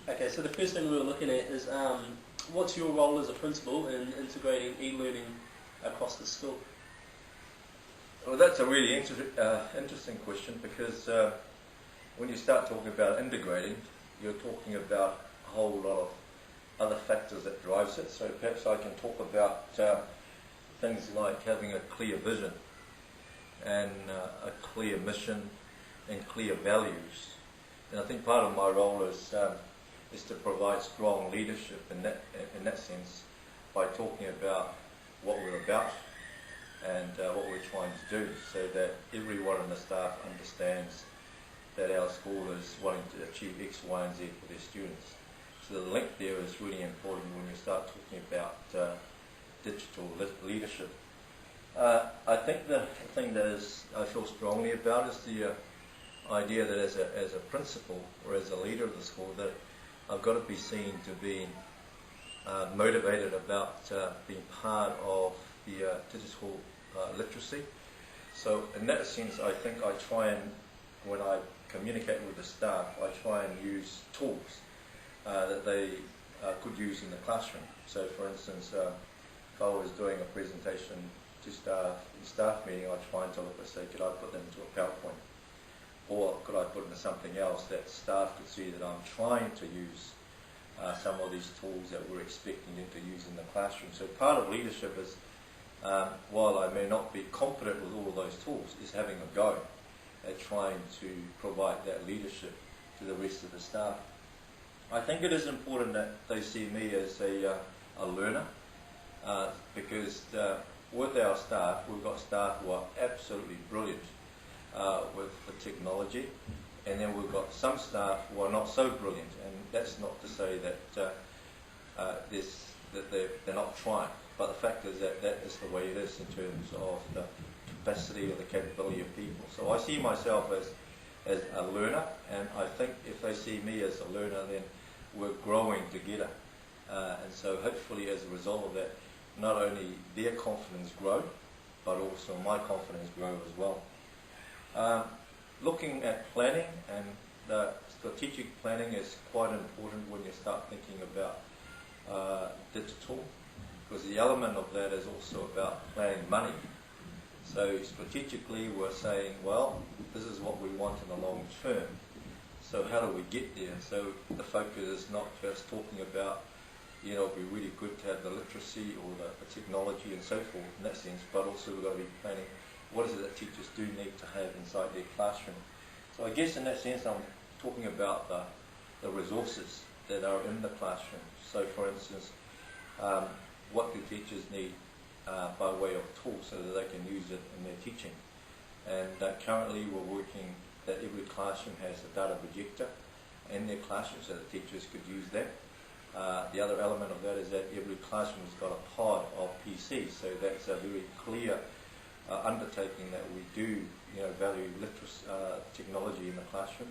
Okay, so the first thing we were looking at is what's your role as a principal in integrating e-learning across the school? Well, that's a really interesting question, because when you start talking about integrating, you're talking about a whole lot of other factors that drives it. So perhaps I can talk about things like having a clear vision and a clear mission and clear values. And I think part of my role is to provide strong leadership in that sense, by talking about what we're about and what we're trying to do, so that everyone in the staff understands that our school is wanting to achieve X, Y, and Z for their students. So the link there is really important when you start talking about digital leadership. I think the thing that I feel strongly about is the idea that as a principal or as a leader of the school, that I've got to be seen to be motivated about being part of the digital literacy. So in that sense, I think I try and, when I communicate with the staff, I try and use tools that they could use in the classroom. So for instance, if I was doing a presentation to staff in staff meeting, I try and look and say, could I put them into a PowerPoint? Or could I put into something else that staff could see that I'm trying to use some of these tools that we're expecting them to use in the classroom. So part of leadership is, while I may not be competent with all of those tools, is having a go at trying to provide that leadership to the rest of the staff. I think it is important that they see me as a learner, because with our staff, we've got staff who are absolutely brilliant with the technology, and then we've got some staff who are not so brilliant, and that's not to say that they're not trying, but the fact is that that is the way it is in terms of the capacity or the capability of people. So I see myself as a learner, and I think if they see me as a learner, then we're growing together. And so hopefully as a result of that, not only their confidence grow, but also my confidence grow as well. Looking at planning, and strategic planning is quite important when you start thinking about digital, because the element of that is also about planning money. So strategically we're saying, well, this is what we want in the long term. So how do we get there? So the focus is not just talking about, it'd be really good to have the literacy or the technology and so forth in that sense, but also we've got to be planning what is it that teachers do need to have inside their classroom. So I guess in that sense I'm talking about the resources that are in the classroom. So for instance, what do teachers need by way of tools so that they can use it in their teaching. And currently we're working that every classroom has a data projector in their classroom so that teachers could use that. The other element of that is that every classroom has got a pod of PCs, so that's a very clear undertaking that we do value literacy, technology in the classroom.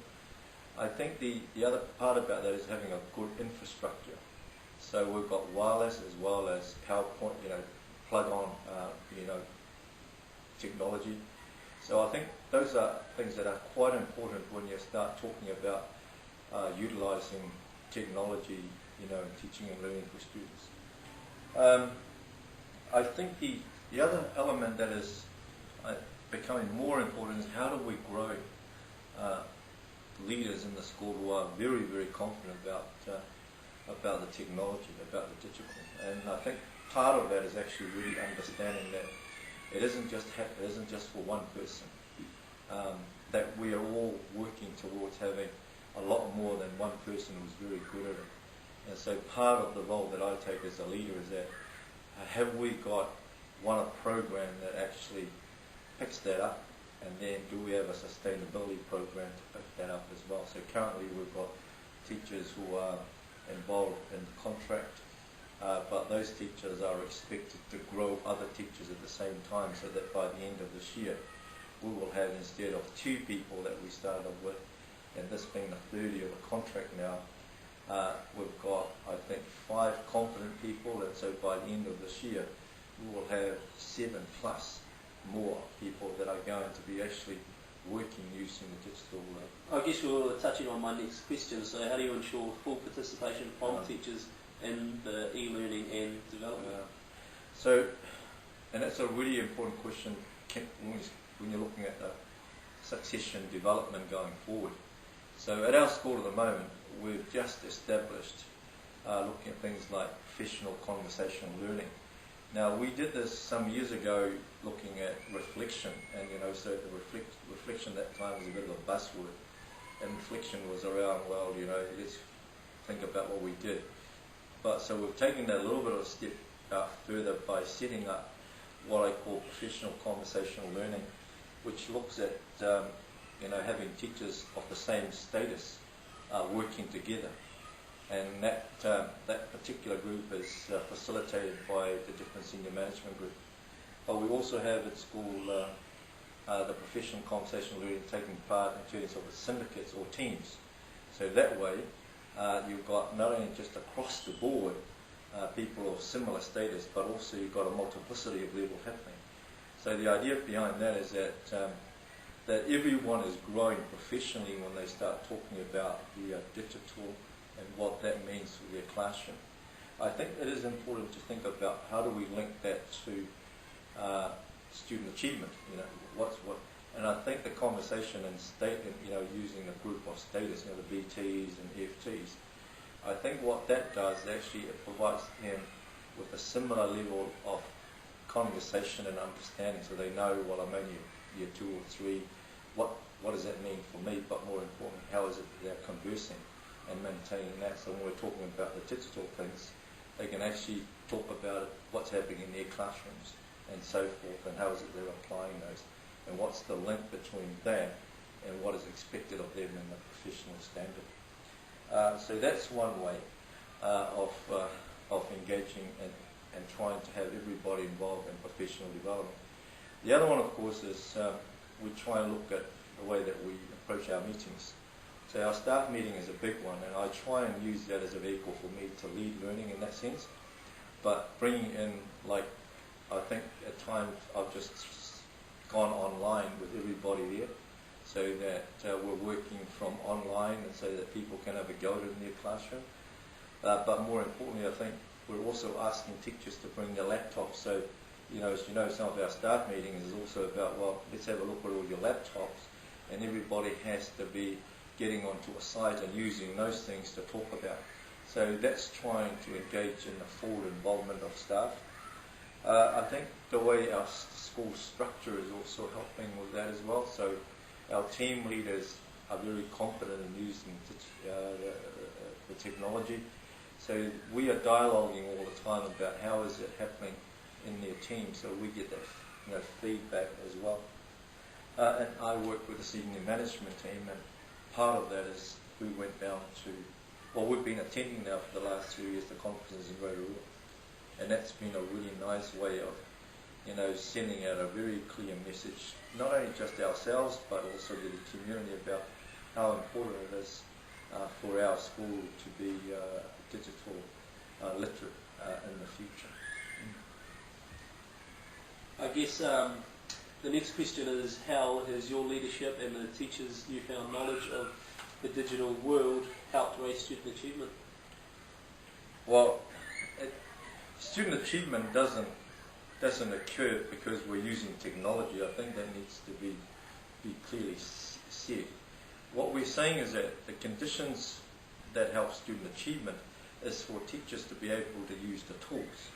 I think the other part about that is having a good infrastructure. So we've got wireless as well as PowerPoint, plug-on, technology. So I think those are things that are quite important when you start talking about utilising technology, in teaching and learning for students. I think the other element that is becoming more important is how do we grow leaders in the school who are very, very confident about the technology, about the digital. And I think part of that is actually really understanding that it isn't just for one person. That we are all working towards having a lot more than one person who's very good at it. And so part of the role that I take as a leader is that have we got a program that actually picks that up, and then do we have a sustainability program to pick that up as well? So currently we've got teachers who are involved in the contract, but those teachers are expected to grow other teachers at the same time, so that by the end of this year we will have, instead of 2 people that we started with, and this being the 30 of the contract now, we've got, I think, 5 competent people, and so by the end of this year we will have 7+ more people that are going to be actually working using the digital. I guess you're touching on my next question. So, how do you ensure full participation from teachers in the e-learning and development? And that's a really important question when you're looking at the succession development going forward. So, at our school at the moment, we've just established looking at things like professional conversational learning. Now, we did this some years ago looking at reflection, and so the reflection at that time was a bit of a buzzword, and reflection was around, well, let's think about what we did. But so we've taken that a little bit of a step further by setting up what I call professional conversational learning, which looks at having teachers of the same status working together. And that particular group is facilitated by the different senior management group. But we also have at school the professional conversational learning taking part in terms of syndicates or teams. So that way you've got not only just across the board people of similar status, but also you've got a multiplicity of levels happening. So the idea behind that is that everyone is growing professionally when they start talking about the digital and what that means for their classroom. I think it is important to think about how do we link that to student achievement. And I think the conversation and using a group of status, the BTs and FTs. I think what that does actually it provides them with a similar level of conversation and understanding, so they know, well, I'm only year 2 or 3. What does that mean for me? But more important, how is it that they're conversing and maintaining that? So when we're talking about the digital things, they can actually talk about what's happening in their classrooms and so forth, and how is it they're applying those, and what's the link between that and what is expected of them in the professional standard. So that's one way of engaging and trying to have everybody involved in professional development. The other one, of course, is we try and look at the way that we approach our meetings. So our staff meeting is a big one, and I try and use that as a vehicle for me to lead learning in that sense. But bringing in, I think at times I've just gone online with everybody there, so that we're working from online and so that people can have a go at it in their classroom. But more importantly, I think we're also asking teachers to bring their laptops. So, as you know, some of our staff meetings is also about, well, let's have a look at all your laptops, and everybody has to be getting onto a site and using those things to talk about. So that's trying to engage in the full involvement of staff. I think the way our school structure is also helping with that as well. So our team leaders are very competent in using the technology. So we are dialoguing all the time about how is it happening in their team, so we get that feedback as well. And I work with the senior management team, and part of that is we went down to, well, we've been attending now for the last 2 years the conferences in Rotorua, and that's been a really nice way of sending out a very clear message, not only just ourselves but also to the community about how important it is for our school to be digital literate in the future. I guess the next question is, how has your leadership and the teachers' newfound knowledge of the digital world helped raise student achievement? Well, student achievement doesn't occur because we're using technology. I think that needs to be clearly said. What we're saying is that the conditions that help student achievement is for teachers to be able to use the tools.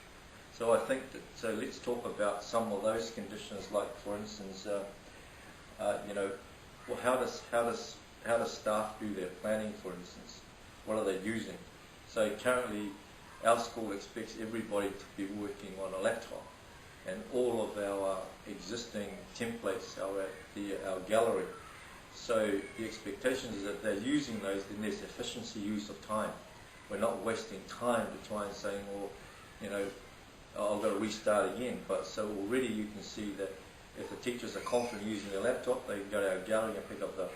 So I think that, so let's talk about some of those conditions, like for instance, well, how does staff do their planning, for instance? What are they using? So currently our school expects everybody to be working on a laptop, and all of our existing templates are at our gallery. So the expectation is that they're using those, then there's efficiency use of time. We're not wasting time to try and saying, well, I've got to restart again. But so already you can see that if the teachers are confident using their laptop, they can go to our gallery and pick up the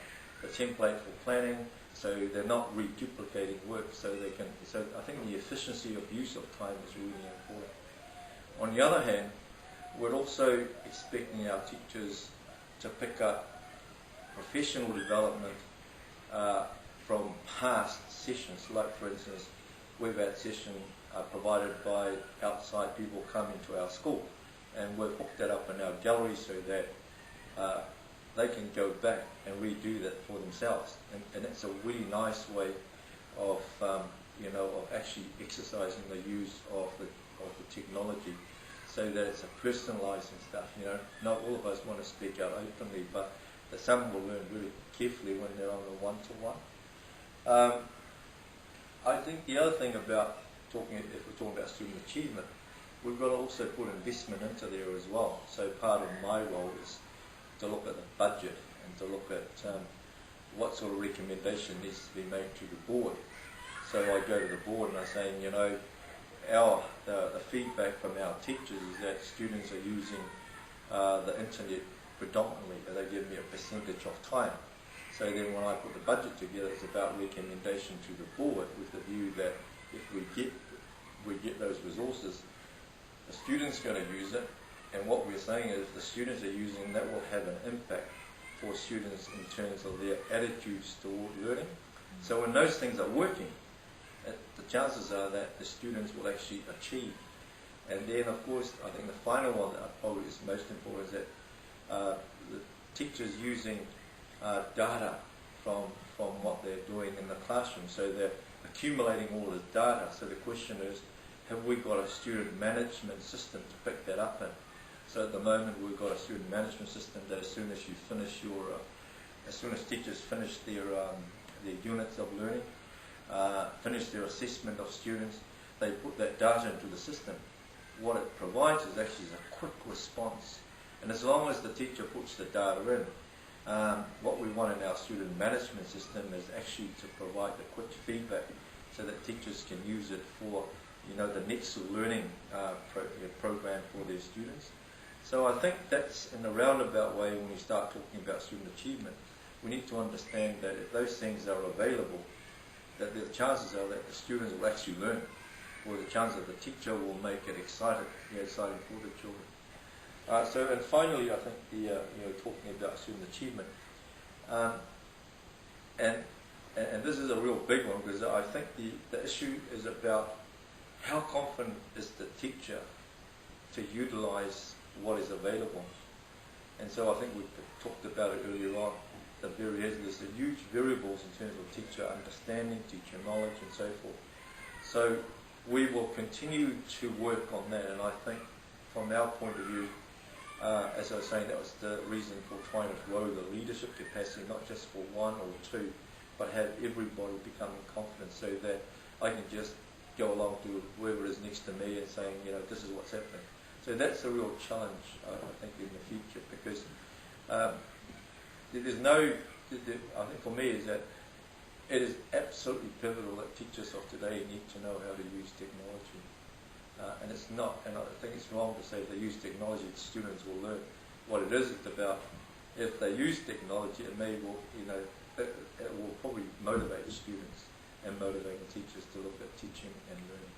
template for planning, so they're not reduplicating work. So I think the efficiency of use of time is really important. On the other hand, we're also expecting our teachers to pick up professional development from past sessions, like for instance, we've had sessions provided by outside people coming to our school, and we've hooked that up in our gallery so that they can go back and redo that for themselves, and it's a really nice way of of actually exercising the use of the technology, so that it's a personalised and stuff. Not all of us want to speak out openly, but some will learn really carefully when they're on a one-to-one. I think the other thing about if we're talking about student achievement, we've got to also put investment into there as well. So part of my role is to look at the budget and to look at what sort of recommendation needs to be made to the board. So I go to the board and I'm saying, the feedback from our teachers is that students are using the internet predominantly, and they give me a percentage of time. So then when I put the budget together, it's about recommendation to the board with the view that if we get those resources, the student's going to use it, and what we're saying is if the students are using that will have an impact for students in terms of their attitudes toward learning. So when those things are working, the chances are that the students will actually achieve. And then, of course, I think the final one that probably is most important is that the teachers using data from what they're doing in the classroom. So they're accumulating all this data. So the question is, have we got a student management system to pick that up in? So at the moment we've got a student management system that as soon as teachers finish their units of learning, finish their assessment of students, they put that data into the system. What it provides is actually a quick response. And as long as the teacher puts the data in, what we want in our student management system is actually to provide the quick feedback so that teachers can use it for the next learning program for their students. So I think that's in a roundabout way when we start talking about student achievement. We need to understand that if those things are available, that the chances are that the students will actually learn, or the chance that the teacher will make it exciting for the children. And finally, I think talking about student achievement, and this is a real big one, because I think the issue is about how confident is the teacher to utilise what is available. And so I think we talked about it earlier on. There's a huge variables in terms of teacher understanding, teacher knowledge, and so forth. So we will continue to work on that, and I think from our point of view, as I was saying, that was the reason for trying to grow the leadership capacity, not just for one or two, but have everybody becoming confident so that I can just go along to whoever is next to me and saying, this is what's happening. So that's a real challenge, I think, in the future, because there's no, I think for me is that it is absolutely pivotal that teachers of today need to know how to use technology. And it's not, and I think it's wrong to say if they use technology, the students will learn. What it is, it's about if they use technology, it will probably motivate the students and motivate the teachers to look at teaching and learning.